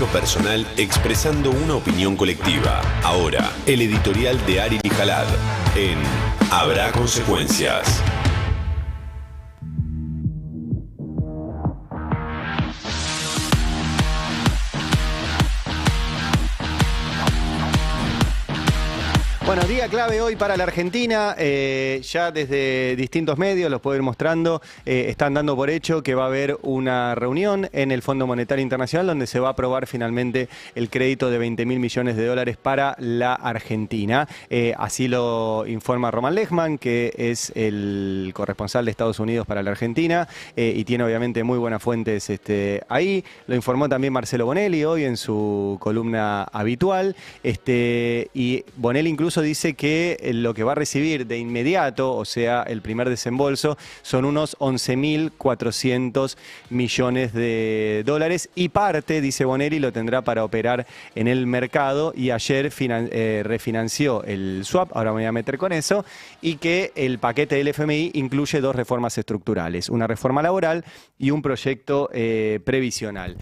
desarrollo personal expresando una opinión colectiva. Ahora, el editorial de Ari Lijalad en Habrá Consecuencias. Bueno, día clave hoy para la Argentina, ya desde distintos medios, los puedo ir mostrando, están dando por hecho que va a haber una reunión en el Fondo Monetario Internacional donde se va a aprobar finalmente el crédito de 20.000 millones de dólares para la Argentina. Así lo informa Roman Lechman, que es el corresponsal de Estados Unidos para la Argentina y tiene obviamente muy buenas fuentes ahí. Lo informó también Marcelo Bonelli hoy en su columna habitual y Bonelli incluso dice que lo que va a recibir de inmediato, o sea, el primer desembolso, son unos 11.400 millones de dólares y parte, dice Bonelli, lo tendrá para operar en el mercado y ayer refinanció el swap, ahora me voy a meter con eso, y que el paquete del FMI incluye dos reformas estructurales, una reforma laboral y un proyecto previsional.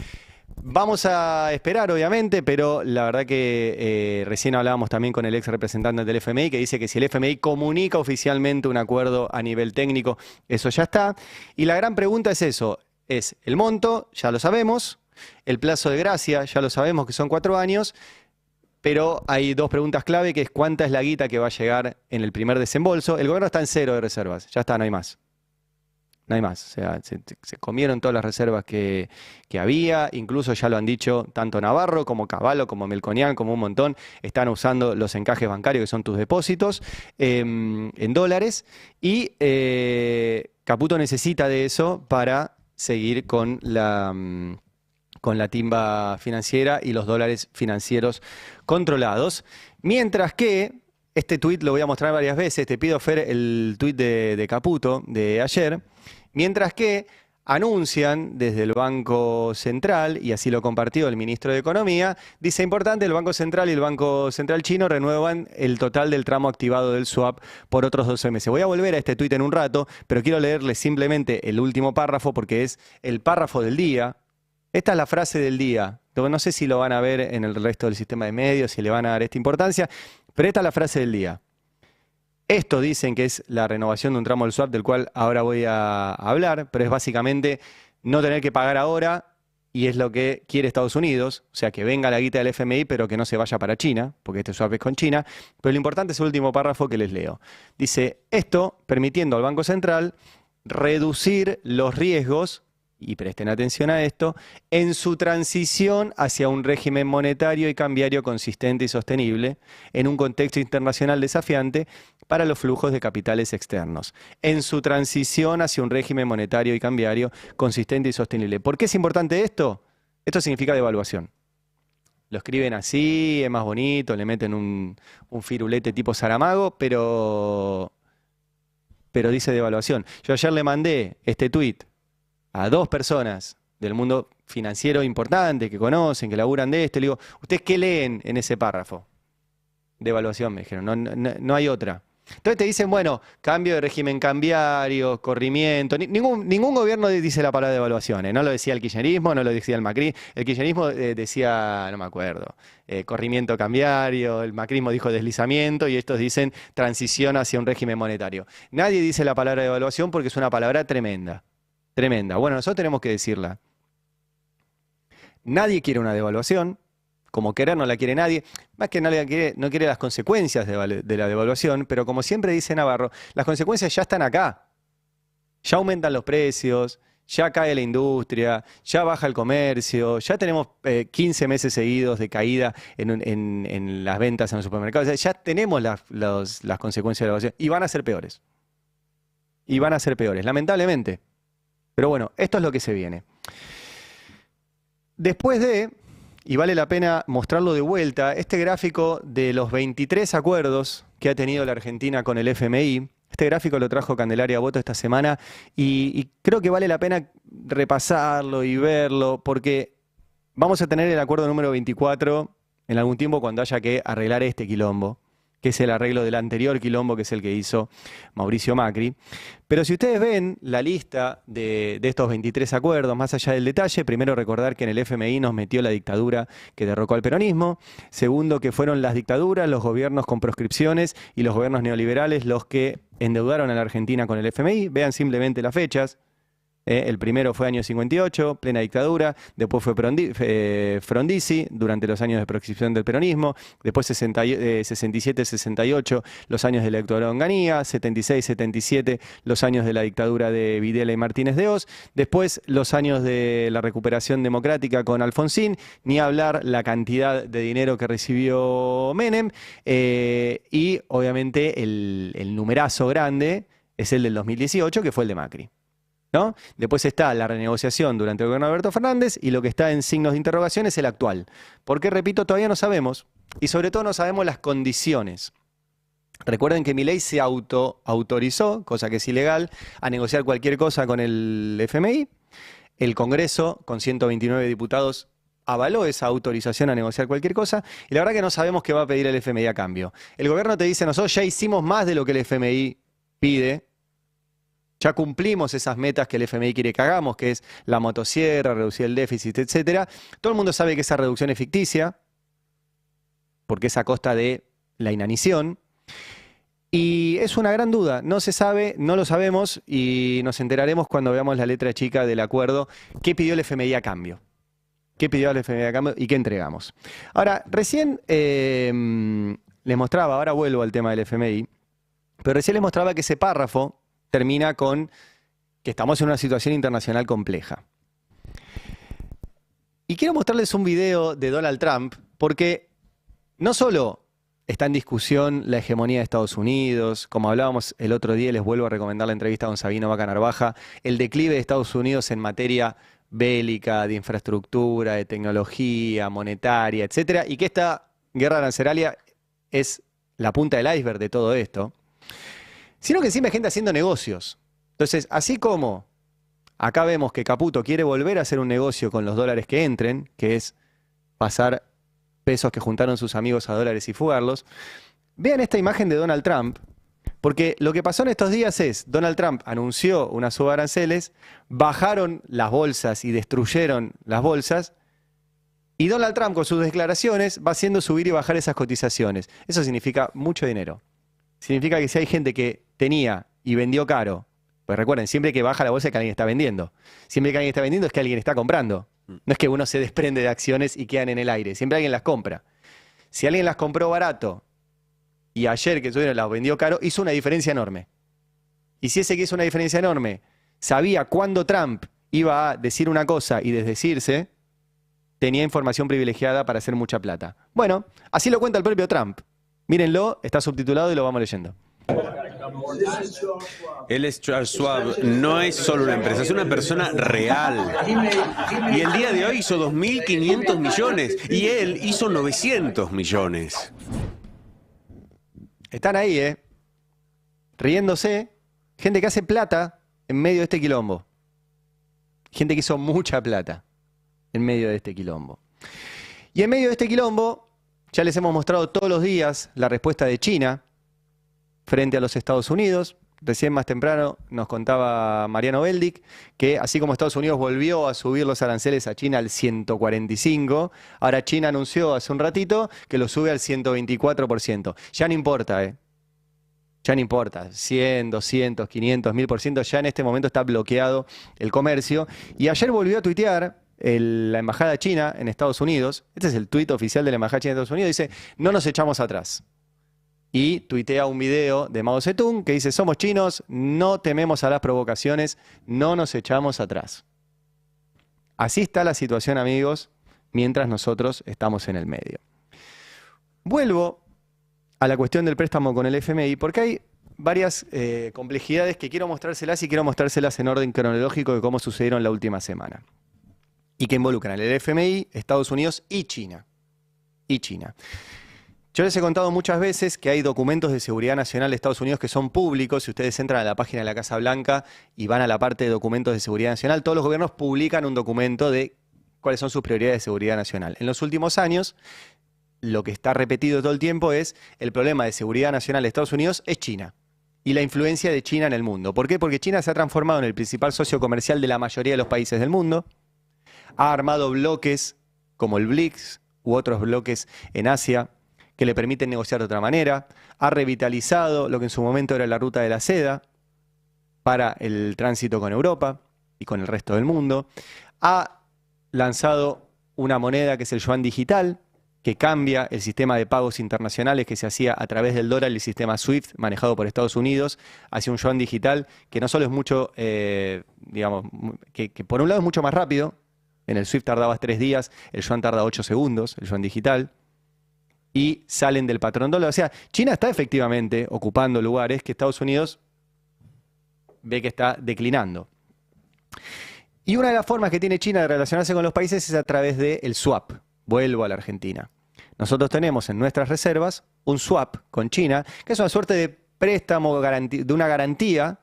Vamos a esperar, obviamente, pero la verdad que recién hablábamos también con el ex representante del FMI, que dice que si el FMI comunica oficialmente un acuerdo a nivel técnico, eso ya está. Y la gran pregunta es eso, es el monto, ya lo sabemos, el plazo de gracia, ya lo sabemos que son 4 años, pero hay dos preguntas clave, que es cuánta es la guita que va a llegar en el primer desembolso. El gobierno está en 0 de reservas, ya está, no hay más. No hay más, o sea, se comieron todas las reservas que había, incluso ya lo han dicho tanto Navarro como Cavallo, como Melconian, como un montón, están usando los encajes bancarios que son tus depósitos en dólares y Caputo necesita de eso para seguir con la timba financiera y los dólares financieros controlados, mientras que este tuit lo voy a mostrar varias veces, te pido Fer el tuit de Caputo de ayer. Mientras que anuncian desde el Banco Central, y así lo compartió el ministro de Economía, dice importante, el Banco Central y el Banco Central chino renuevan el total del tramo activado del swap por otros 12 meses. Voy a volver a este tuit en un rato, pero quiero leerles simplemente el último párrafo porque es el párrafo del día. Esta es la frase del día. No sé si lo van a ver en el resto del sistema de medios, si le van a dar esta importancia, pero esta es la frase del día. Esto dicen que es la renovación de un tramo del swap del cual ahora voy a hablar, pero es básicamente no tener que pagar ahora y es lo que quiere Estados Unidos, o sea, que venga la guita del FMI pero que no se vaya para China, porque este swap es con China. Pero lo importante es el último párrafo que les leo. Dice, esto permitiendo al Banco Central reducir los riesgos, y presten atención a esto, en su transición hacia un régimen monetario y cambiario consistente y sostenible en un contexto internacional desafiante para los flujos de capitales externos. En su transición hacia un régimen monetario y cambiario consistente y sostenible. ¿Por qué es importante esto? Esto significa devaluación. Lo escriben así, es más bonito, le meten un firulete tipo Saramago, pero dice devaluación. Yo ayer le mandé este tuit a 2 personas del mundo financiero importante, que conocen, que laburan de esto. Le digo, ¿ustedes qué leen en ese párrafo? Devaluación, me dijeron, no hay otra. Entonces te dicen, bueno, cambio de régimen cambiario, corrimiento. Ningún gobierno dice la palabra devaluación. No lo decía el kirchnerismo, no lo decía el macrismo. El kirchnerismo decía, no me acuerdo, corrimiento cambiario. El macrismo dijo deslizamiento y estos dicen transición hacia un régimen monetario. Nadie dice la palabra devaluación porque es una palabra tremenda. Tremenda. Bueno, nosotros tenemos que decirla. Nadie quiere una devaluación, como querer no la quiere nadie, más que nadie no quiere las consecuencias de la devaluación, pero como siempre dice Navarro, las consecuencias ya están acá. Ya aumentan los precios, ya cae la industria, ya baja el comercio, ya tenemos 15 meses seguidos de caída en las ventas en los supermercados. O sea, ya tenemos las consecuencias de la devaluación y van a ser peores. Y van a ser peores, lamentablemente. Pero bueno, esto es lo que se viene. Después y vale la pena mostrarlo de vuelta, este gráfico de los 23 acuerdos que ha tenido la Argentina con el FMI, este gráfico lo trajo Candelaria Boto esta semana y creo que vale la pena repasarlo y verlo porque vamos a tener el acuerdo número 24 en algún tiempo cuando haya que arreglar este quilombo. que es el arreglo del anterior quilombo, que es el que hizo Mauricio Macri. Pero si ustedes ven la lista de estos 23 acuerdos, más allá del detalle, primero recordar que en el FMI nos metió la dictadura que derrocó al peronismo. Segundo, que fueron las dictaduras, los gobiernos con proscripciones y los gobiernos neoliberales los que endeudaron a la Argentina con el FMI. Vean simplemente las fechas. El primero fue año 58, plena dictadura, después fue Frondizi, durante los años de proscripción del peronismo, después 67-68, los años de la dictadura de Onganía, 76-77, los años de la dictadura de Videla y Martínez de Hoz, después los años de la recuperación democrática con Alfonsín, ni hablar la cantidad de dinero que recibió Menem, y obviamente el numerazo grande es el del 2018, que fue el de Macri, ¿no? Después está la renegociación durante el gobierno de Alberto Fernández y lo que está en signos de interrogación es el actual. Porque, repito, todavía no sabemos y sobre todo no sabemos las condiciones. Recuerden que Milei se autorizó, cosa que es ilegal, a negociar cualquier cosa con el FMI. El Congreso, con 129 diputados, avaló esa autorización a negociar cualquier cosa y la verdad que no sabemos qué va a pedir el FMI a cambio. El gobierno te dice, nosotros ya hicimos más de lo que el FMI pide. Ya cumplimos esas metas que el FMI quiere que hagamos, que es la motosierra, reducir el déficit, etc. Todo el mundo sabe que esa reducción es ficticia, porque es a costa de la inanición. Y es una gran duda, no se sabe, no lo sabemos y nos enteraremos cuando veamos la letra chica del acuerdo, qué pidió el FMI a cambio. ¿Qué pidió el FMI a cambio y qué entregamos? Ahora, recién les mostraba, ahora vuelvo al tema del FMI, pero recién les mostraba que ese párrafo termina con que estamos en una situación internacional compleja. Y quiero mostrarles un video de Donald Trump, porque no solo está en discusión la hegemonía de Estados Unidos, como hablábamos el otro día, les vuelvo a recomendar la entrevista con Sabino Vaca Narvaja, el declive de Estados Unidos en materia bélica, de infraestructura, de tecnología, monetaria, etcétera, y que esta guerra arancelaria es la punta del iceberg de todo esto, sino que encima hay gente haciendo negocios. Entonces, así como acá vemos que Caputo quiere volver a hacer un negocio con los dólares que entren, que es pasar pesos que juntaron sus amigos a dólares y fugarlos, vean esta imagen de Donald Trump, porque lo que pasó en estos días es, Donald Trump anunció una suba de aranceles, bajaron las bolsas y destruyeron las bolsas, y Donald Trump con sus declaraciones va haciendo subir y bajar esas cotizaciones. Eso significa mucho dinero. Significa que si hay gente que tenía y vendió caro, pues recuerden, siempre que baja la bolsa es que alguien está vendiendo. Siempre que alguien está vendiendo es que alguien está comprando. No es que uno se desprende de acciones y quedan en el aire. Siempre alguien las compra. Si alguien las compró barato y ayer que subieron las vendió caro, hizo una diferencia enorme. Y si ese que hizo una diferencia enorme sabía cuándo Trump iba a decir una cosa y desdecirse, tenía información privilegiada para hacer mucha plata. Bueno, así lo cuenta el propio Trump. Mírenlo, está subtitulado y lo vamos leyendo. Él es Charles Schwab, no es solo una empresa, es una persona real. Y el día de hoy hizo 2.500 millones y él hizo 900 millones. Están ahí, riéndose, gente que hace plata en medio de este quilombo. Gente que hizo mucha plata en medio de este quilombo. Y en medio de este quilombo, ya les hemos mostrado todos los días la respuesta de China frente a los Estados Unidos. Recién más temprano nos contaba Mariano Beldic que así como Estados Unidos volvió a subir los aranceles a China al 145, ahora China anunció hace un ratito que lo sube al 124%. Ya no importa, ya no importa, 100, 200, 500, 1000%, ya en este momento está bloqueado el comercio. Y ayer volvió a tuitear la Embajada China en Estados Unidos, este es el tuit oficial de la Embajada China en Estados Unidos, dice, no nos echamos atrás. Y tuitea un video de Mao Zedong que dice, somos chinos, no tememos a las provocaciones, no nos echamos atrás. Así está la situación, amigos, mientras nosotros estamos en el medio. Vuelvo a la cuestión del préstamo con el FMI, porque hay varias complejidades que quiero mostrárselas y quiero mostrárselas en orden cronológico de cómo sucedieron la última semana. Y que involucran el FMI, Estados Unidos y China. Yo les he contado muchas veces que hay documentos de seguridad nacional de Estados Unidos que son públicos. Si ustedes entran a la página de la Casa Blanca y van a la parte de documentos de seguridad nacional, todos los gobiernos publican un documento de cuáles son sus prioridades de seguridad nacional. En los últimos años, lo que está repetido todo el tiempo es el problema de seguridad nacional de Estados Unidos es China y la influencia de China en el mundo. ¿Por qué? Porque China se ha transformado en el principal socio comercial de la mayoría de los países del mundo, ha armado bloques como el BRICS u otros bloques en Asia que le permiten negociar de otra manera, ha revitalizado lo que en su momento era la ruta de la seda para el tránsito con Europa y con el resto del mundo, ha lanzado una moneda que es el yuan digital, que cambia el sistema de pagos internacionales que se hacía a través del dólar y el sistema SWIFT manejado por Estados Unidos hacia un yuan digital que no solo es mucho, digamos, que por un lado es mucho más rápido. En el SWIFT tardabas 3 días, el yuan tarda 8 segundos, el yuan digital, y salen del patrón dólar. O sea, China está efectivamente ocupando lugares que Estados Unidos ve que está declinando. Y una de las formas que tiene China de relacionarse con los países es a través del swap. Vuelvo a la Argentina. Nosotros tenemos en nuestras reservas un swap con China, que es una suerte de préstamo de una garantía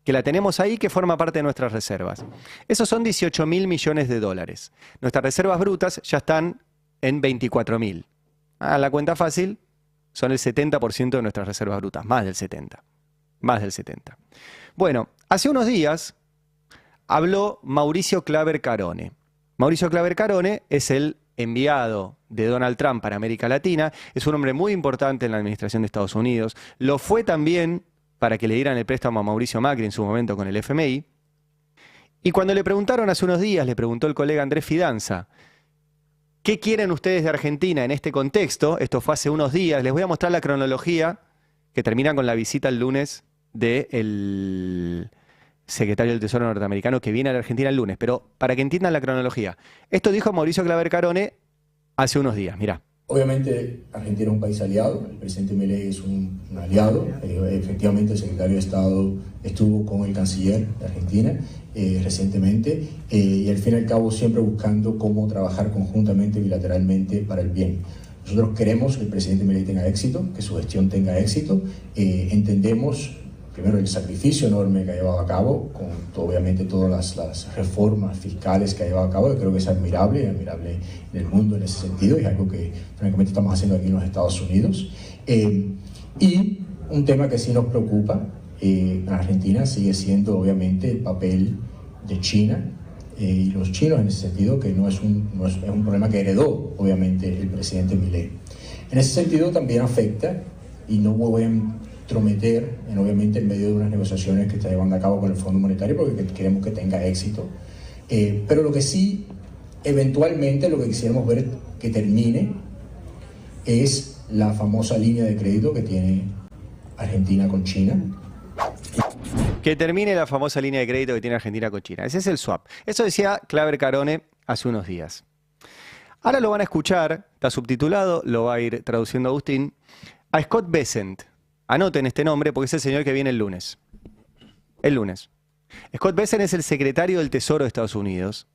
que la tenemos ahí, que forma parte de nuestras reservas. Esos son 18.000 millones de dólares. Nuestras reservas brutas ya están en 24.000. La cuenta fácil, son el 70% de nuestras reservas brutas, más del 70%. Más del 70%. Bueno, hace unos días habló Mauricio Claver Carone. Mauricio Claver Carone es el enviado de Donald Trump para América Latina, es un hombre muy importante en la administración de Estados Unidos, lo fue también para que le dieran el préstamo a Mauricio Macri en su momento con el FMI, y cuando le preguntaron hace unos días, le preguntó el colega Andrés Fidanza, ¿qué quieren ustedes de Argentina en este contexto? Esto fue hace unos días, les voy a mostrar la cronología que termina con la visita el lunes del secretario del Tesoro norteamericano que viene a la Argentina el lunes, pero para que entiendan la cronología. Esto dijo Mauricio Claver Carone hace unos días, mirá. Obviamente Argentina es un país aliado, el presidente Milei es un aliado, efectivamente el secretario de Estado estuvo con el canciller de Argentina recientemente y al fin y al cabo siempre buscando cómo trabajar conjuntamente, bilateralmente para el bien. Nosotros queremos que el presidente Milei tenga éxito, que su gestión tenga éxito, entendemos primero el sacrificio enorme que ha llevado a cabo, con obviamente todas las reformas fiscales que ha llevado a cabo, que creo que es admirable en el mundo en ese sentido, y es algo que francamente estamos haciendo aquí en los Estados Unidos. Y un tema que sí nos preocupa en Argentina sigue siendo obviamente el papel de China y los chinos en ese sentido, que es un problema que heredó obviamente el presidente Milei. En ese sentido también afecta, y no voy a entrometer obviamente en medio de unas negociaciones que está llevando a cabo con el Fondo Monetario porque queremos que tenga éxito, pero lo que sí eventualmente lo que quisiéramos ver que termine es la famosa línea de crédito que tiene Argentina con China. Que termine la famosa línea de crédito que tiene Argentina con China. Ese es el swap. Eso decía Claver Carone hace unos días. Ahora lo van a escuchar, está subtitulado, lo va a ir traduciendo Agustín, a Scott Bessent. Anoten este nombre porque es el señor que viene el lunes. El lunes. Scott Bessent es el secretario del Tesoro de Estados Unidos.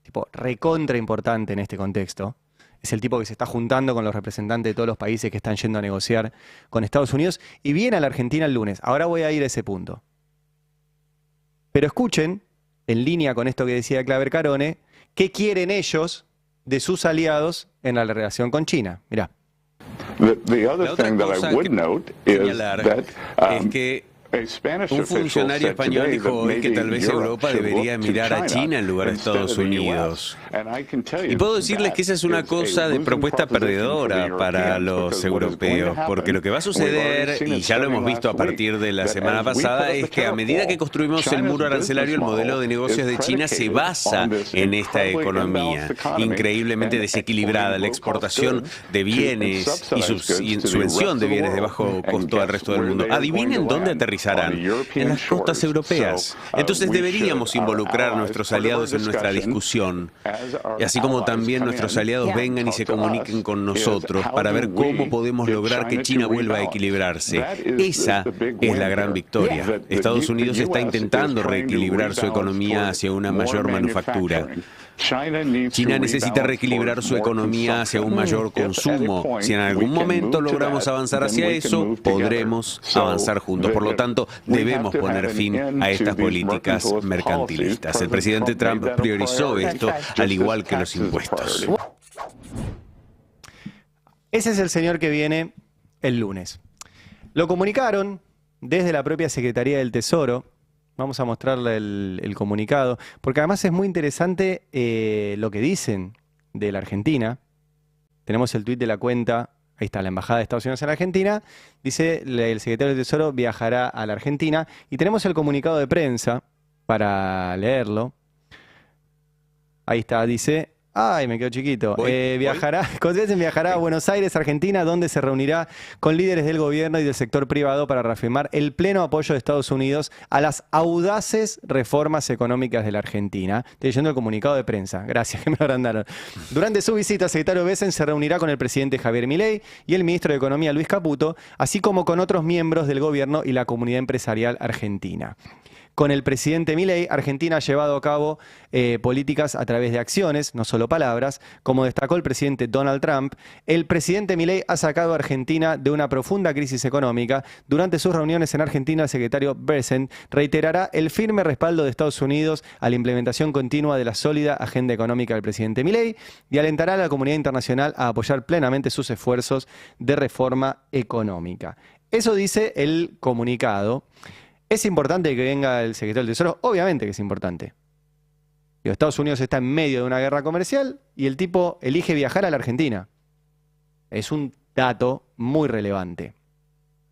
Tipo recontra importante en este contexto. Es el tipo que se está juntando con los representantes de todos los países que están yendo a negociar con Estados Unidos y viene a la Argentina el lunes. Ahora voy a ir a ese punto. Pero escuchen, en línea con esto que decía Claver Carone, qué quieren ellos de sus aliados en la relación con China. Mirá. The other thing that I would note is that es que un funcionario español dijo hoy que tal vez Europa debería mirar a China en lugar de Estados Unidos. Y puedo decirles que esa es una cosa de propuesta perdedora para los europeos, porque lo que va a suceder, y ya lo hemos visto a partir de la semana pasada, es que a medida que construimos el muro arancelario, el modelo de negocios de China se basa en esta economía increíblemente desequilibrada, la exportación de bienes y subvención de bienes de bajo costo al resto del mundo. Adivinen dónde aterrizarán. En las costas europeas. Entonces deberíamos involucrar a nuestros aliados en nuestra discusión, y así como también nuestros aliados vengan y se comuniquen con nosotros para ver cómo podemos lograr que China vuelva a equilibrarse. Esa es la gran victoria. Estados Unidos está intentando reequilibrar su economía hacia una mayor manufactura. China necesita reequilibrar su economía hacia un mayor consumo. Si en algún momento logramos avanzar hacia eso, podremos avanzar juntos. Por lo tanto, debemos poner fin a estas políticas mercantilistas. El presidente Trump priorizó esto, al igual que los impuestos. Ese es el señor que viene el lunes. Lo comunicaron desde la propia Secretaría del Tesoro. Vamos a mostrarle el comunicado, porque además es muy interesante lo que dicen de la Argentina. Tenemos el tuit de la cuenta, ahí está, la Embajada de Estados Unidos en Argentina. Dice, el secretario del Tesoro viajará a la Argentina. Y tenemos el comunicado de prensa para leerlo. Ahí está, dice... Ay, me quedó chiquito. Viajará a Buenos Aires, Argentina, donde se reunirá con líderes del gobierno y del sector privado para reafirmar el pleno apoyo de Estados Unidos a las audaces reformas económicas de la Argentina. Estoy leyendo el comunicado de prensa. Gracias, que me lo agrandaron. Durante su visita, el secretario Besen se reunirá con el presidente Javier Milei y el ministro de Economía Luis Caputo, así como con otros miembros del gobierno y la comunidad empresarial argentina. Con el presidente Milei, Argentina ha llevado a cabo políticas a través de acciones, no solo palabras. Como destacó el presidente Donald Trump, el presidente Milei ha sacado a Argentina de una profunda crisis económica. Durante sus reuniones en Argentina, el secretario Besen reiterará el firme respaldo de Estados Unidos a la implementación continua de la sólida agenda económica del presidente Milei y alentará a la comunidad internacional a apoyar plenamente sus esfuerzos de reforma económica. Eso dice el comunicado. ¿Es importante que venga el secretario del Tesoro? Obviamente que es importante. Estados Unidos está en medio de una guerra comercial y el tipo elige viajar a la Argentina. Es un dato muy relevante.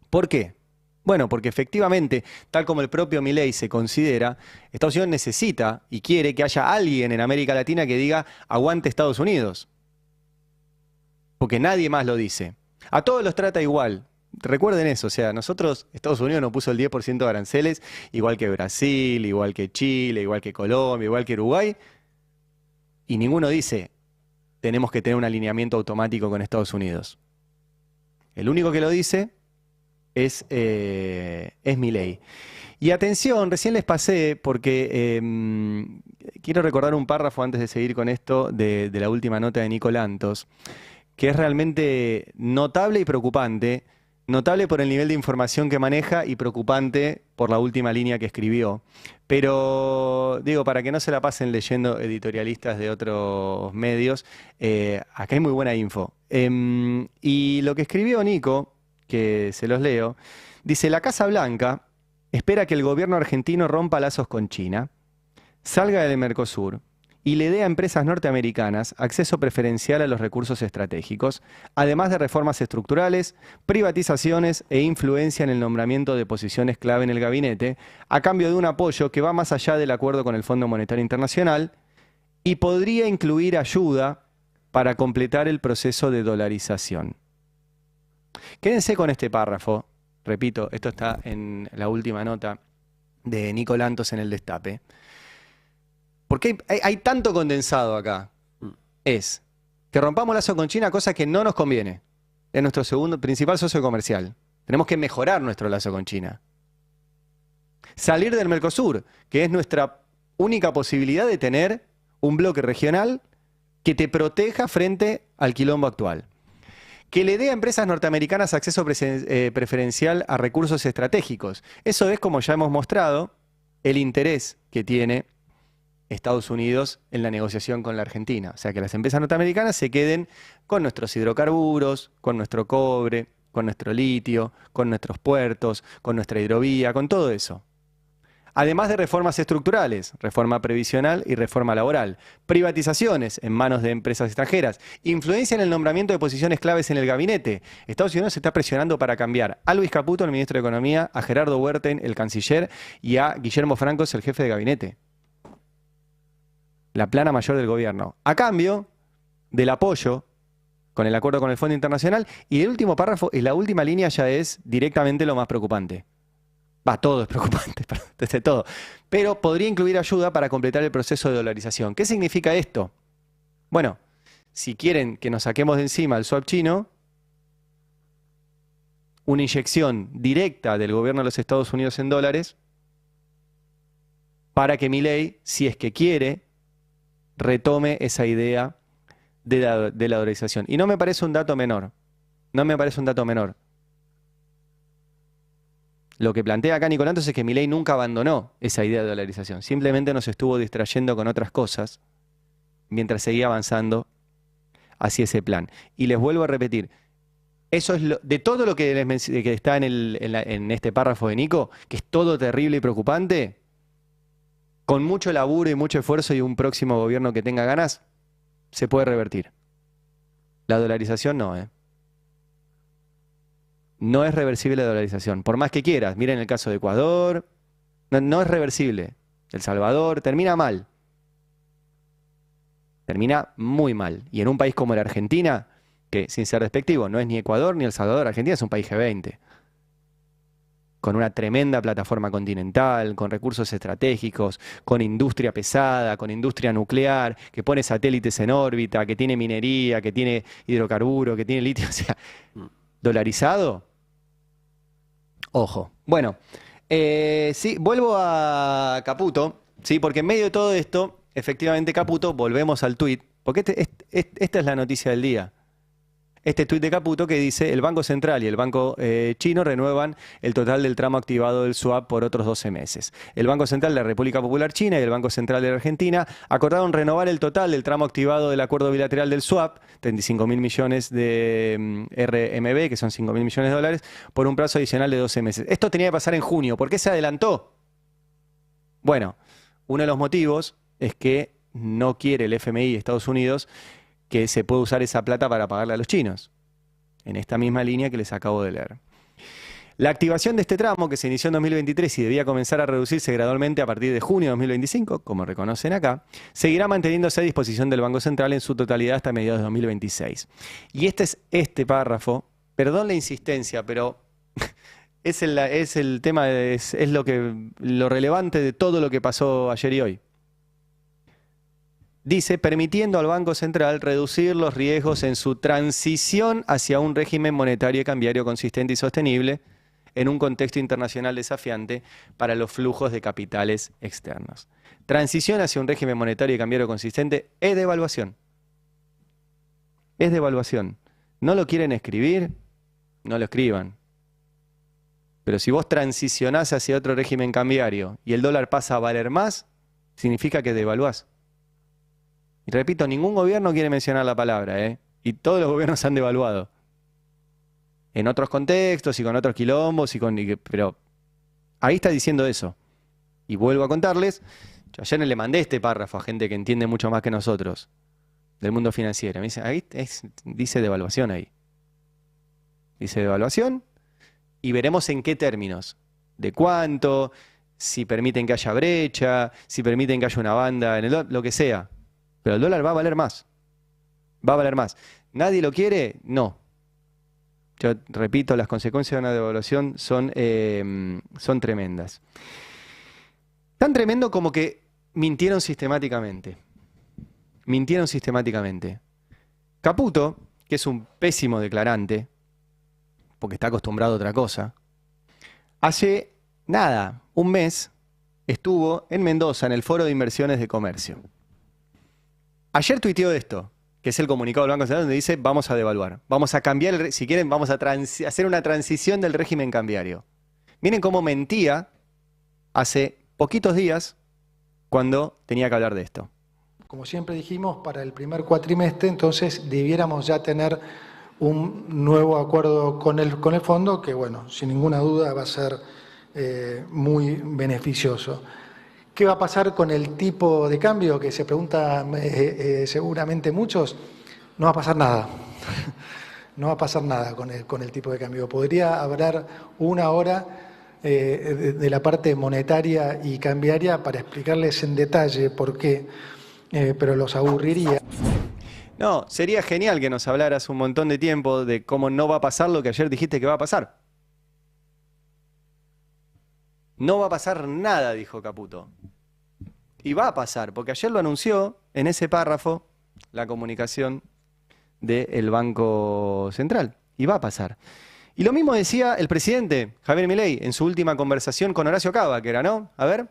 ¿Por qué? Bueno, porque efectivamente, tal como el propio Milei se considera, Estados Unidos necesita y quiere que haya alguien en América Latina que diga aguante Estados Unidos. Porque nadie más lo dice. A todos los trata igual. Recuerden eso, o sea, nosotros, Estados Unidos nos puso el 10% de aranceles, igual que Brasil, igual que Chile, igual que Colombia, igual que Uruguay, y ninguno dice, tenemos que tener un alineamiento automático con Estados Unidos. El único que lo dice es Milei. Y atención, recién les pasé, porque quiero recordar un párrafo antes de seguir con esto, de la última nota de Nico Lantos, que es realmente notable y preocupante. Notable por el nivel de información que maneja y preocupante por la última línea que escribió. Pero, digo, para que no se la pasen leyendo editorialistas de otros medios, acá hay muy buena info. Y lo que escribió Nico, que se los leo, dice: la Casa Blanca espera que el gobierno argentino rompa lazos con China, salga del Mercosur y le dé a empresas norteamericanas acceso preferencial a los recursos estratégicos, además de reformas estructurales, privatizaciones e influencia en el nombramiento de posiciones clave en el gabinete, a cambio de un apoyo que va más allá del acuerdo con el Fondo Monetario Internacional y podría incluir ayuda para completar el proceso de dolarización. Quédense con este párrafo, repito, esto está en la última nota de Nico Lantos en El Destape. Porque hay tanto condensado acá. Es que rompamos lazo con China, cosa que no nos conviene. Es nuestro segundo principal socio comercial. Tenemos que mejorar nuestro lazo con China. Salir del Mercosur, que es nuestra única posibilidad de tener un bloque regional que te proteja frente al quilombo actual. Que le dé a empresas norteamericanas acceso preferencial a recursos estratégicos. Eso es, como ya hemos mostrado, el interés que tiene Estados Unidos en la negociación con la Argentina. O sea, que las empresas norteamericanas se queden con nuestros hidrocarburos, con nuestro cobre, con nuestro litio, con nuestros puertos, con nuestra hidrovía, con todo eso. Además de reformas estructurales, reforma previsional y reforma laboral, privatizaciones en manos de empresas extranjeras, influencia en el nombramiento de posiciones claves en el gabinete. Estados Unidos se está presionando para cambiar a Luis Caputo, el ministro de Economía, a Gerardo Huerten, el canciller, y a Guillermo Francos, el jefe de gabinete. La plana mayor del gobierno, a cambio del apoyo con el acuerdo con el Fondo Internacional. Y el último párrafo, y la última línea ya es directamente lo más preocupante. Todo es preocupante, desde todo. Pero podría incluir ayuda para completar el proceso de dolarización. ¿Qué significa esto? Bueno, si quieren que nos saquemos de encima el swap chino, una inyección directa del gobierno de los Estados Unidos en dólares para que Milei, si es que quiere, retome esa idea de la dolarización. Y no me parece un dato menor. No me parece un dato menor. Lo que plantea acá Nico Lantos es que Milei nunca abandonó esa idea de dolarización. Simplemente nos estuvo distrayendo con otras cosas mientras seguía avanzando hacia ese plan. Y les vuelvo a repetir, Eso es de todo lo que, que está en este párrafo de Nico, que es todo terrible y preocupante, con mucho laburo y mucho esfuerzo y un próximo gobierno que tenga ganas, se puede revertir. La dolarización no, ¿eh? No es reversible la dolarización, por más que quieras. Miren el caso de Ecuador, no es reversible. El Salvador termina mal. Termina muy mal. Y en un país como la Argentina, que sin ser despectivo, no es ni Ecuador ni El Salvador, Argentina es un país G20. Con una tremenda plataforma continental, con recursos estratégicos, con industria pesada, con industria nuclear, que pone satélites en órbita, que tiene minería, que tiene hidrocarburo, que tiene litio. O sea, dolarizado. Ojo. Bueno, sí, vuelvo a Caputo, ¿sí? Porque en medio de todo esto, efectivamente Caputo, volvemos al tuit, porque esta es la noticia del día. Este tuit de Caputo que dice: el Banco Central y el Banco Chino renuevan el total del tramo activado del swap por otros 12 meses. El Banco Central de la República Popular China y el Banco Central de la Argentina acordaron renovar el total del tramo activado del acuerdo bilateral del swap, 35.000 millones de RMB, que son 5.000 millones de dólares, por un plazo adicional de 12 meses. Esto tenía que pasar en junio. ¿Por qué se adelantó? Bueno, uno de los motivos es que no quiere el FMI de Estados Unidos que se puede usar esa plata para pagarle a los chinos, en esta misma línea que les acabo de leer. La activación de este tramo, que se inició en 2023 y debía comenzar a reducirse gradualmente a partir de junio de 2025, como reconocen acá, seguirá manteniéndose a disposición del Banco Central en su totalidad hasta mediados de 2026. Y este párrafo, perdón la insistencia, pero es el tema, es lo relevante de todo lo que pasó ayer y hoy. Dice: permitiendo al Banco Central reducir los riesgos en su transición hacia un régimen monetario y cambiario consistente y sostenible en un contexto internacional desafiante para los flujos de capitales externos. Transición hacia un régimen monetario y cambiario consistente es devaluación. Es devaluación. ¿No lo quieren escribir? No lo escriban. Pero si vos transicionás hacia otro régimen cambiario y el dólar pasa a valer más, significa que devaluás. Y repito, ningún gobierno quiere mencionar la palabra, ¿eh? Y todos los gobiernos han devaluado. En otros contextos y con otros quilombos, pero ahí está diciendo eso. Y vuelvo a contarles, yo ayer le mandé este párrafo a gente que entiende mucho más que nosotros del mundo financiero. Me dice, ahí dice devaluación ahí. Dice devaluación y veremos en qué términos. De cuánto, si permiten que haya brecha, si permiten que haya una banda, lo que sea. Pero el dólar va a valer más. Va a valer más. ¿Nadie lo quiere? No. Yo repito, las consecuencias de una devaluación son tremendas. Tan tremendo como que mintieron sistemáticamente. Mintieron sistemáticamente. Caputo, que es un pésimo declarante, porque está acostumbrado a otra cosa, hace nada, un mes, estuvo en Mendoza, en el Foro de Inversiones de Comercio. Ayer tuiteó esto, que es el comunicado del Banco Central, donde dice: vamos a devaluar, vamos a cambiar, si quieren, vamos a hacer una transición del régimen cambiario. Miren cómo mentía hace poquitos días cuando tenía que hablar de esto. Como siempre dijimos, para el primer cuatrimestre, entonces debiéramos ya tener un nuevo acuerdo con el fondo, que bueno, sin ninguna duda va a ser muy beneficioso. ¿Qué va a pasar con el tipo de cambio? Que se preguntan seguramente muchos. No va a pasar nada. No va a pasar nada con el tipo de cambio. Podría hablar una hora de la parte monetaria y cambiaria para explicarles en detalle por qué, pero los aburriría. No, sería genial que nos hablaras un montón de tiempo de cómo no va a pasar lo que ayer dijiste que va a pasar. No va a pasar nada, dijo Caputo. Y va a pasar, porque ayer lo anunció en ese párrafo la comunicación del Banco Central. Y va a pasar. Y lo mismo decía el presidente Javier Milei en su última conversación con Horacio Cava, que era, ¿no? A ver.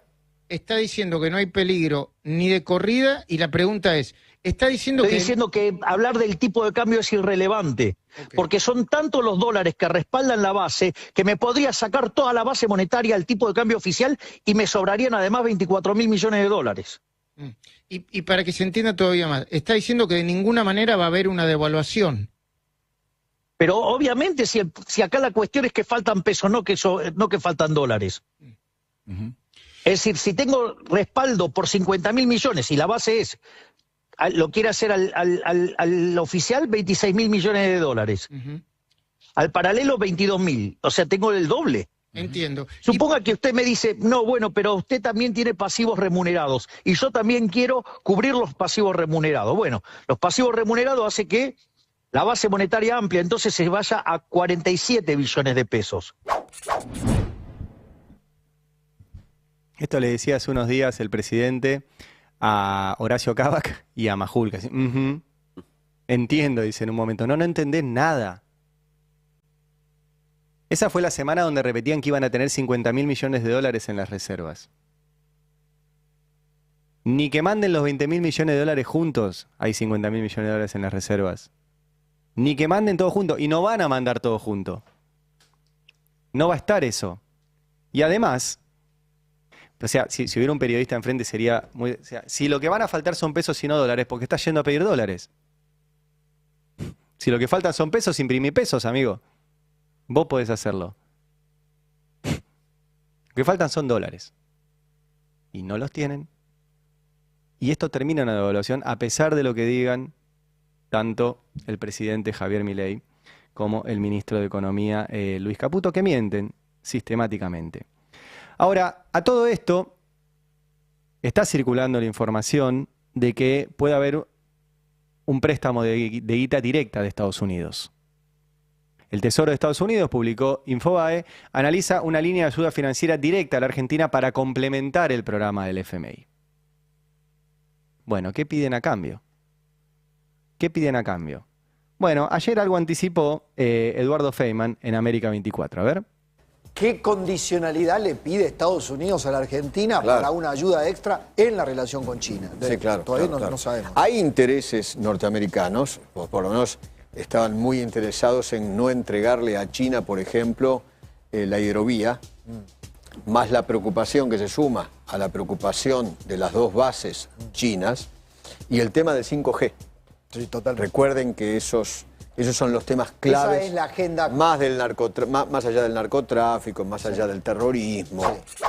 Está diciendo que no hay peligro ni de corrida y la pregunta es, Estoy diciendo que hablar del tipo de cambio es irrelevante, porque son tantos los dólares que respaldan la base que me podría sacar toda la base monetaria al tipo de cambio oficial y me sobrarían además 24.000 millones de dólares. Y para que se entienda todavía más, está diciendo que de ninguna manera va a haber una devaluación. Pero obviamente si acá la cuestión es que faltan pesos, no que faltan dólares. Es decir, si tengo respaldo por 50.000 millones y la base es, lo quiere hacer al oficial 26.000 millones de dólares. Al paralelo 22.000. O sea, tengo el doble. Entiendo. Suponga que usted me dice, no, bueno, pero usted también tiene pasivos remunerados y yo también quiero cubrir los pasivos remunerados. Bueno, los pasivos remunerados hace que la base monetaria amplia entonces se vaya a 47 billones de pesos. Esto le decía hace unos días el presidente a Horacio Kavak y a Majul. Entiendo, dice en un momento. No entendés nada. Esa fue la semana donde repetían que iban a tener 50.000 millones de dólares en las reservas. Ni que manden los 20.000 millones de dólares juntos, hay 50.000 millones de dólares en las reservas. Ni que manden todo junto. Y no van a mandar todo junto. No va a estar eso. Y además, o sea, si hubiera un periodista enfrente sería muy... O sea, si lo que van a faltar son pesos y no dólares, ¿por qué estás yendo a pedir dólares? Si lo que faltan son pesos, imprimí pesos, amigo. Vos podés hacerlo. Lo que faltan son dólares. Y no los tienen. Y esto termina en una devaluación a pesar de lo que digan tanto el presidente Javier Milei como el ministro de Economía Luis Caputo, que mienten sistemáticamente. Ahora, a todo esto está circulando la información de que puede haber un préstamo de guita directa de Estados Unidos. El Tesoro de Estados Unidos, publicó Infobae, analiza una línea de ayuda financiera directa a la Argentina para complementar el programa del FMI. Bueno, ¿qué piden a cambio? ¿Qué piden a cambio? Bueno, ayer algo anticipó Eduardo Feynman en América 24. A ver. ¿Qué condicionalidad le pide Estados Unidos a la Argentina para una ayuda extra en la relación con China? Sí, claro. Todavía no sabemos. Hay intereses norteamericanos, por lo menos estaban muy interesados en no entregarle a China, por ejemplo, la hidrovía, más la preocupación que se suma a la preocupación de las dos bases chinas y el tema del 5G. Sí, totalmente. Recuerden que esos son los temas claves. Esa es la agenda. Más allá del narcotráfico, más allá del terrorismo. Sí.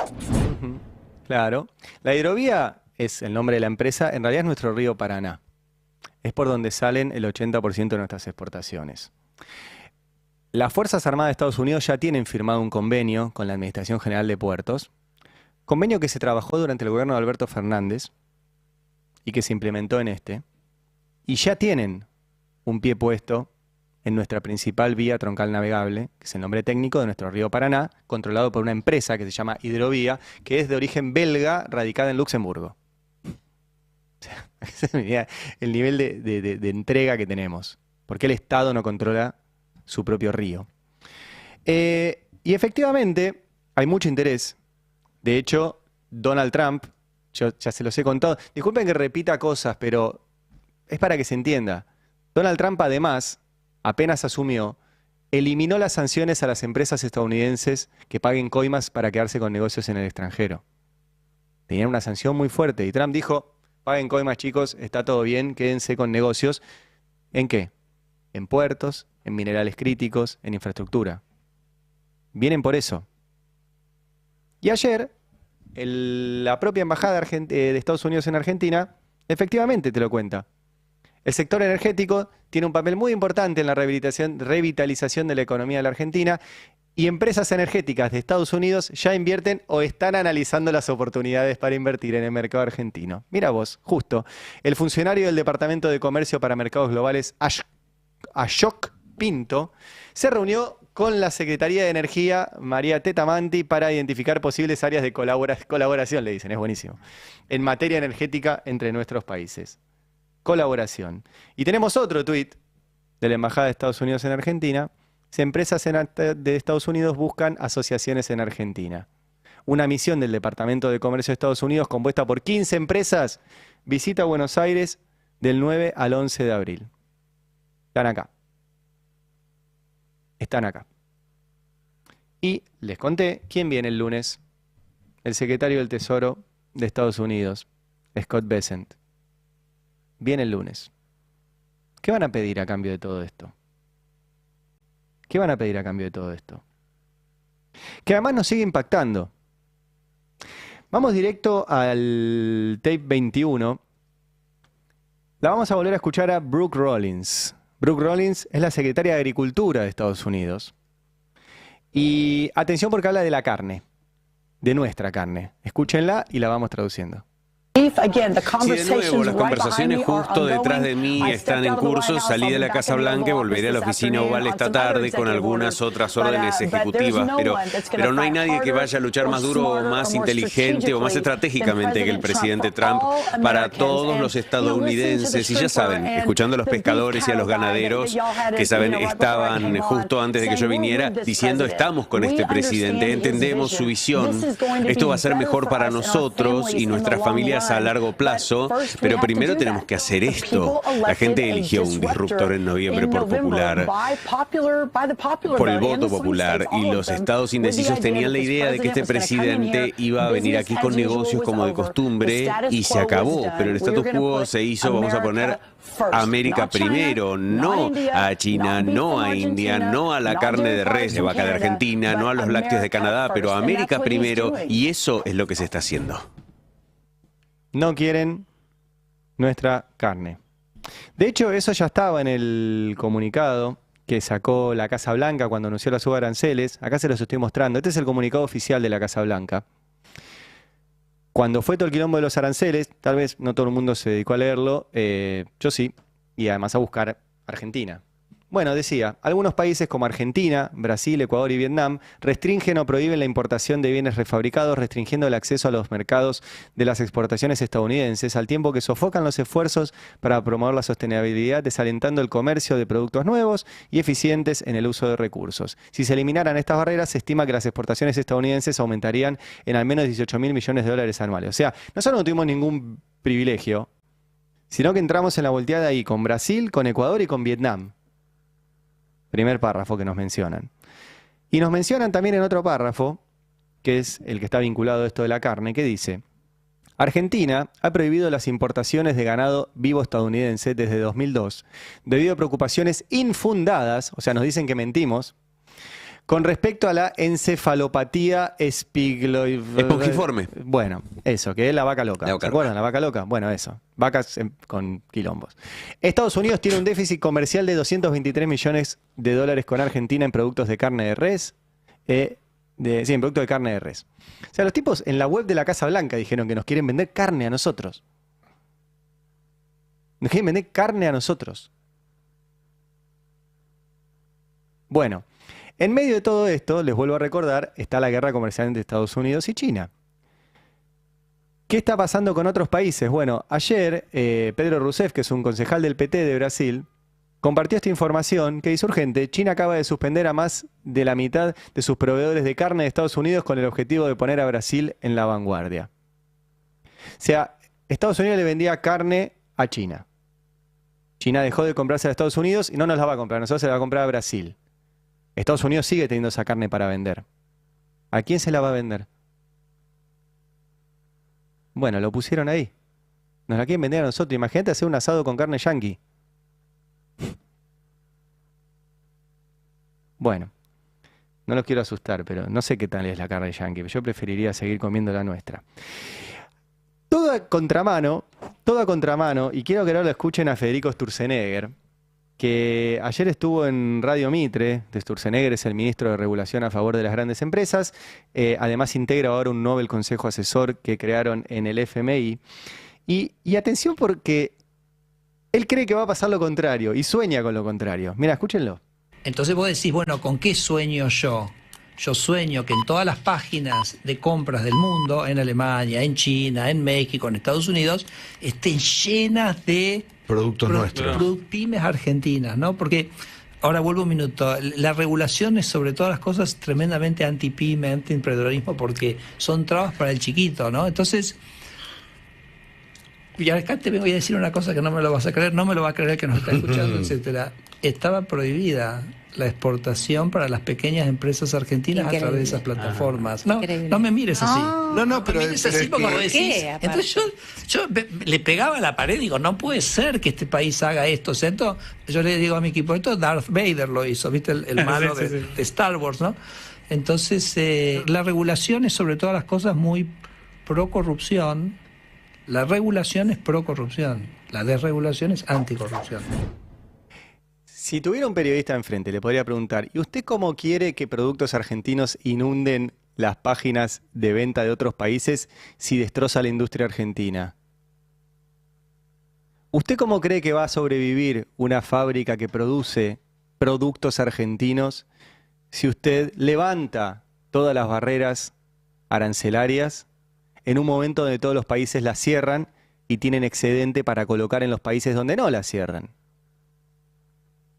Claro. La hidrovía es el nombre de la empresa, en realidad es nuestro río Paraná. Es por donde salen el 80% de nuestras exportaciones. Las Fuerzas Armadas de Estados Unidos ya tienen firmado un convenio con la Administración General de Puertos, convenio que se trabajó durante el gobierno de Alberto Fernández y que se implementó en y ya tienen un pie puesto en nuestra principal vía troncal navegable, que es el nombre técnico de nuestro río Paraná, controlado por una empresa que se llama Hidrovía, que es de origen belga, radicada en Luxemburgo. El nivel de entrega que tenemos. ¿Por qué el Estado no controla su propio río? Y efectivamente hay mucho interés. De hecho, Donald Trump, yo ya se los he contado, disculpen que repita cosas, pero es para que se entienda. Donald Trump además, apenas asumió, eliminó las sanciones a las empresas estadounidenses que paguen coimas para quedarse con negocios en el extranjero. Tenían una sanción muy fuerte y Trump dijo: paguen coimas, chicos, está todo bien, quédense con negocios. ¿En qué? En puertos, en minerales críticos, en infraestructura. Vienen por eso. Y ayer, la propia embajada de Estados Unidos en Argentina, efectivamente te lo cuenta. El sector energético tiene un papel muy importante en la revitalización de la economía de la Argentina y empresas energéticas de Estados Unidos ya invierten o están analizando las oportunidades para invertir en el mercado argentino. Mira vos, justo, el funcionario del Departamento de Comercio para Mercados Globales, Ashok Pinto, se reunió con la Secretaría de Energía, María Tetamanti, para identificar posibles áreas de colaboración, le dicen, es buenísimo, en materia energética entre nuestros países. Colaboración. Y tenemos otro tuit de la Embajada de Estados Unidos en Argentina. Empresas de Estados Unidos buscan asociaciones en Argentina. Una misión del Departamento de Comercio de Estados Unidos, compuesta por 15 empresas, visita Buenos Aires del 9 al 11 de abril. Están acá. Están acá. Y les conté quién viene el lunes. El secretario del Tesoro de Estados Unidos, Scott Bessent. Viene el lunes. ¿Qué van a pedir a cambio de todo esto? ¿Qué van a pedir a cambio de todo esto? Que además nos sigue impactando. Vamos directo al tape 21. La vamos a volver a escuchar a Brooke Rollins. Brooke Rollins es la secretaria de Agricultura de Estados Unidos. Y atención porque habla de la carne, de nuestra carne. Escúchenla y la vamos traduciendo. Sí, de nuevo, las conversaciones justo detrás de mí están en curso. Salí de la Casa Blanca y volveré a la oficina oval esta tarde con algunas otras órdenes ejecutivas. Pero no hay nadie que vaya a luchar más duro o más inteligente o más estratégicamente que el presidente Trump para todos los estadounidenses. Y ya saben, escuchando a los pescadores y a los ganaderos que saben, estaban justo antes de que yo viniera diciendo: estamos con este presidente, entendemos su visión, esto va a ser mejor para nosotros y nuestras familias a largo plazo, pero primero tenemos que hacer esto. La gente eligió un disruptor en noviembre por el voto popular, y los estados indecisos tenían la idea de que este presidente iba a venir aquí con negocios como de costumbre, y se acabó, pero el status quo se hizo: vamos a poner América primero, no a China, no a India, no a la carne de res de vaca de Argentina, no a los lácteos de Canadá, pero a América primero, y eso es lo que se está haciendo. No quieren nuestra carne. De hecho, eso ya estaba en el comunicado que sacó la Casa Blanca cuando anunció la suba de aranceles. Acá se los estoy mostrando. Este es el comunicado oficial de la Casa Blanca. Cuando fue todo el quilombo de los aranceles, tal vez no todo el mundo se dedicó a leerlo, yo sí, y además a buscar Argentina. Bueno, decía, algunos países como Argentina, Brasil, Ecuador y Vietnam restringen o prohíben la importación de bienes refabricados, restringiendo el acceso a los mercados de las exportaciones estadounidenses, al tiempo que sofocan los esfuerzos para promover la sostenibilidad, desalentando el comercio de productos nuevos y eficientes en el uso de recursos. Si se eliminaran estas barreras, se estima que las exportaciones estadounidenses aumentarían en al menos 18.000 millones de dólares anuales. O sea, nosotros no tuvimos ningún privilegio, sino que entramos en la volteada ahí con Brasil, con Ecuador y con Vietnam. Primer párrafo que nos mencionan. Y nos mencionan también en otro párrafo, que es el que está vinculado a esto de la carne, que dice: Argentina ha prohibido las importaciones de ganado vivo estadounidense desde 2002, debido a preocupaciones infundadas, o sea, nos dicen que mentimos, con respecto a la encefalopatía espongiforme. Bueno, eso, que es la vaca loca. ¿Se acuerdan? La vaca loca. Bueno, eso. Vacas con quilombos. Estados Unidos tiene un déficit comercial de 223 millones de dólares con Argentina en productos de carne de res. En productos de carne de res. O sea, los tipos en la web de la Casa Blanca dijeron que nos quieren vender carne a nosotros. Nos quieren vender carne a nosotros. Bueno. En medio de todo esto, les vuelvo a recordar, está la guerra comercial entre Estados Unidos y China. ¿Qué está pasando con otros países? Bueno, ayer Pedro Rousseff, que es un concejal del PT de Brasil, compartió esta información que dice: urgente, China acaba de suspender a más de la mitad de sus proveedores de carne de Estados Unidos con el objetivo de poner a Brasil en la vanguardia. O sea, Estados Unidos le vendía carne a China. China dejó de comprarse a Estados Unidos y no nos la va a comprar, nosotros se la va a comprar a Brasil. Estados Unidos sigue teniendo esa carne para vender. ¿A quién se la va a vender? Bueno, lo pusieron ahí. Nos la quieren vender a nosotros. Imagínate hacer un asado con carne yanqui. Bueno, no los quiero asustar, pero no sé qué tal es la carne yanqui. Yo preferiría seguir comiendo la nuestra. Toda contramano, y quiero que ahora lo escuchen a Federico Sturzenegger, que ayer estuvo en Radio Mitre. De Sturzenegger es el ministro de Regulación a favor de las grandes empresas. Además integra ahora un nuevo consejo asesor que crearon en el FMI. Y atención, porque él cree que va a pasar lo contrario y sueña con lo contrario. Mira, escúchenlo. Entonces vos decís, bueno, ¿con qué sueño yo? Yo sueño que en todas las páginas de compras del mundo, en Alemania, en China, en México, en Estados Unidos, estén llenas de productos nuestros. Pymes argentinas, ¿no? Porque, ahora vuelvo un minuto, la regulación es sobre todas las cosas tremendamente anti-pyme, anti-emprendedorismo, porque son trabas para el chiquito, ¿no? Entonces, y acá te voy a decir una cosa que no me lo vas a creer, no me lo va a creer el que nos está escuchando, etcétera. estaba prohibida la exportación para las pequeñas empresas argentinas. Increíble. A través de esas plataformas. No, no me mires así. No, pero me mires así porque vos decís. Entonces yo le pegaba a la pared y digo, no puede ser que este país haga esto. O sea, yo le digo a mi equipo, esto Darth Vader lo hizo, ¿viste? El malo de Star Wars, ¿no? Entonces, la regulación es sobre todas las cosas muy pro corrupción. La regulación es pro corrupción. La desregulación es anticorrupción. Si tuviera un periodista enfrente, le podría preguntar, ¿y usted cómo quiere que productos argentinos inunden las páginas de venta de otros países si destroza la industria argentina? ¿Usted cómo cree que va a sobrevivir una fábrica que produce productos argentinos si usted levanta todas las barreras arancelarias en un momento donde todos los países las cierran y tienen excedente para colocar en los países donde no las cierran?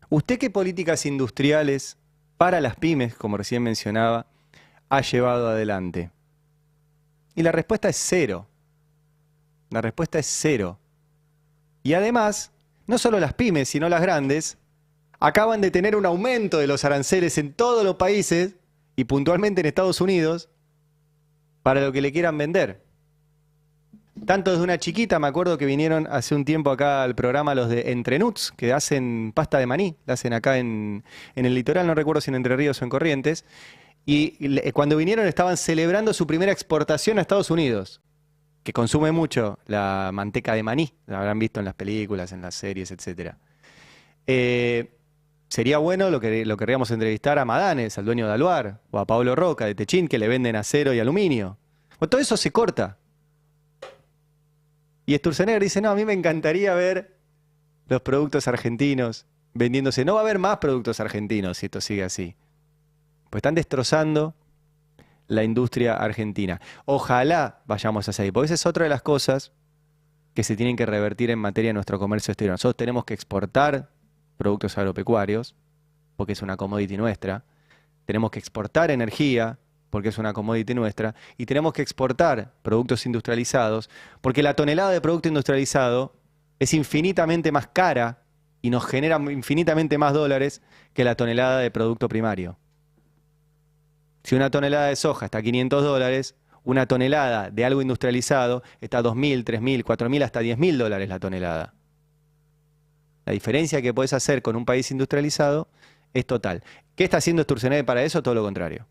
¿Usted qué políticas industriales para las pymes, como recién mencionaba, ha llevado adelante? Y la respuesta es cero. La respuesta es cero. Y además, no solo las pymes, sino las grandes, acaban de tener un aumento de los aranceles en todos los países y puntualmente en Estados Unidos para lo que le quieran vender. Tanto desde una chiquita, me acuerdo que vinieron hace un tiempo acá al programa los de Entrenuts, que hacen pasta de maní, la hacen acá en el litoral, no recuerdo si en Entre Ríos o en Corrientes, y cuando vinieron estaban celebrando su primera exportación a Estados Unidos, que consume mucho la manteca de maní, la habrán visto en las películas, en las series, etc. Sería bueno, lo querríamos entrevistar a Madanes, al dueño de Aluar, o a Pablo Roca de Techín, que le venden acero y aluminio. Bueno, todo eso se corta. Y Sturzenegger dice, no, a mí me encantaría ver los productos argentinos vendiéndose. No va a haber más productos argentinos si esto sigue así. Pues están destrozando la industria argentina. Ojalá vayamos hacia ahí, porque esa es otra de las cosas que se tienen que revertir en materia de nuestro comercio exterior. Nosotros tenemos que exportar productos agropecuarios, porque es una commodity nuestra. Tenemos que exportar energía, porque es una commodity nuestra, y tenemos que exportar productos industrializados, porque la tonelada de producto industrializado es infinitamente más cara y nos genera infinitamente más dólares que la tonelada de producto primario. Si una tonelada de soja está a $500, una tonelada de algo industrializado está a $2.000, $3.000, $4.000, hasta $10.000 la tonelada. La diferencia que podés hacer con un país industrializado es total. ¿Qué está haciendo Sturzenegger para eso? Todo lo contrario.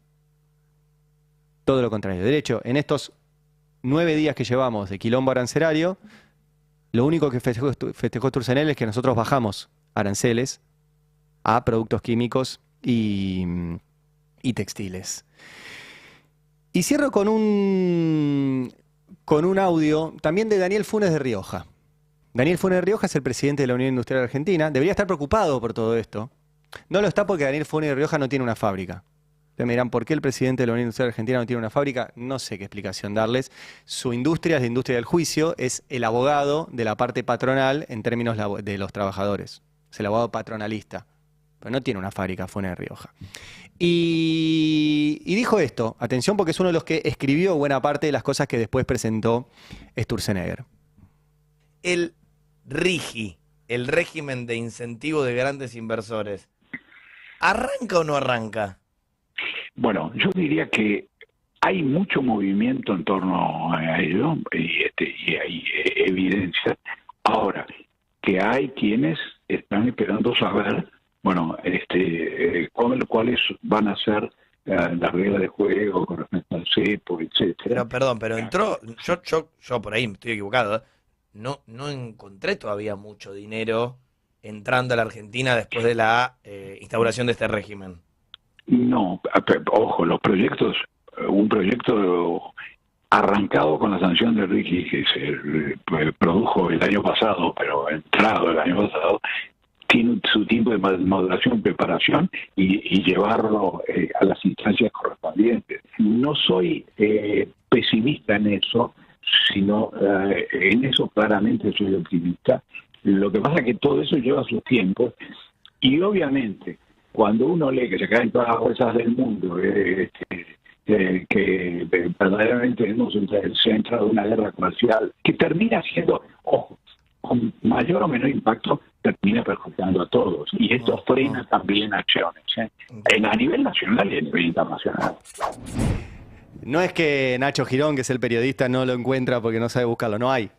Todo lo contrario. De hecho, en estos 9 días que llevamos de quilombo arancelario, lo único que festejó Sturzenegger es que nosotros bajamos aranceles a productos químicos y textiles. Y cierro con un audio también de Daniel Funes de Rioja. Daniel Funes de Rioja es el presidente de la Unión Industrial Argentina. Debería estar preocupado por todo esto. No lo está porque Daniel Funes de Rioja no tiene una fábrica. Ustedes me dirán, ¿por qué el presidente de la Unión Industrial Argentina no tiene una fábrica? No sé qué explicación darles. Su industria es la industria del juicio, es el abogado de la parte patronal en términos de los trabajadores. Es el abogado patronalista. Pero no tiene una fábrica Funes de Rioja. Y dijo esto, atención porque es uno de los que escribió buena parte de las cosas que después presentó Sturzenegger. El RIGI, el régimen de incentivo de grandes inversores, ¿arranca o no arranca? Bueno, yo diría que hay mucho movimiento en torno a ello y hay evidencia. Ahora, que hay quienes están esperando saber, bueno, cuáles van a ser las reglas de juego con respecto al cepo, etcétera. Pero entró, yo por ahí estoy equivocado, no encontré todavía mucho dinero entrando a la Argentina después de la instauración de este régimen. No, ojo, los proyectos, un proyecto arrancado con la sanción de RIGI que se produjo el año pasado, pero entrado el año pasado, tiene su tiempo de maduración, preparación y llevarlo a las instancias correspondientes. No soy pesimista en eso, sino en eso claramente soy optimista. Lo que pasa es que todo eso lleva su tiempo y obviamente cuando uno lee que se caen todas las fuerzas del mundo, que verdaderamente se ha entrado en una guerra comercial que termina siendo, ojo, con mayor o menor impacto, termina perjudicando a todos. Y esto frena también acciones, a nivel nacional y a nivel internacional. No es que Nacho Girón, que es el periodista, no lo encuentra porque no sabe buscarlo. No hay.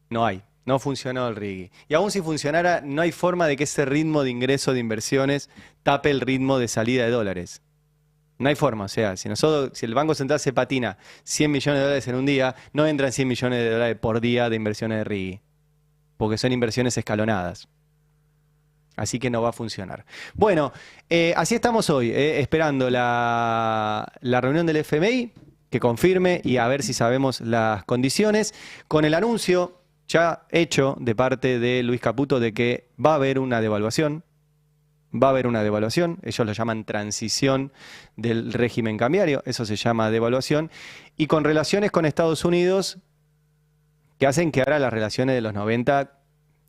No hay. No funcionó el RIGI. Y aún si funcionara, no hay forma de que ese ritmo de ingreso de inversiones tape el ritmo de salida de dólares. No hay forma. O sea, si el Banco Central se patina 100 millones de dólares en un día, no entran 100 millones de dólares por día de inversiones de RIGI. Porque son inversiones escalonadas. Así que no va a funcionar. Bueno, así estamos hoy, esperando la reunión del FMI, que confirme y a ver si sabemos las condiciones, con el anuncio ya hecho de parte de Luis Caputo de que va a haber una devaluación. Va a haber una devaluación, ellos lo llaman transición del régimen cambiario, eso se llama devaluación, y con relaciones con Estados Unidos que hacen que ahora las relaciones de los 90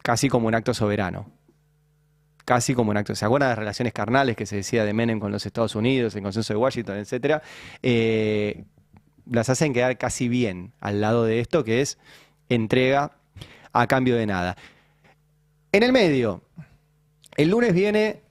casi como un acto soberano. Casi como un acto. ¿Se acuerdan de las relaciones carnales que se decía de Menem con los Estados Unidos, el consenso de Washington, etcétera? Las hacen quedar casi bien al lado de esto, que es entrega a cambio de nada. En el medio, el lunes viene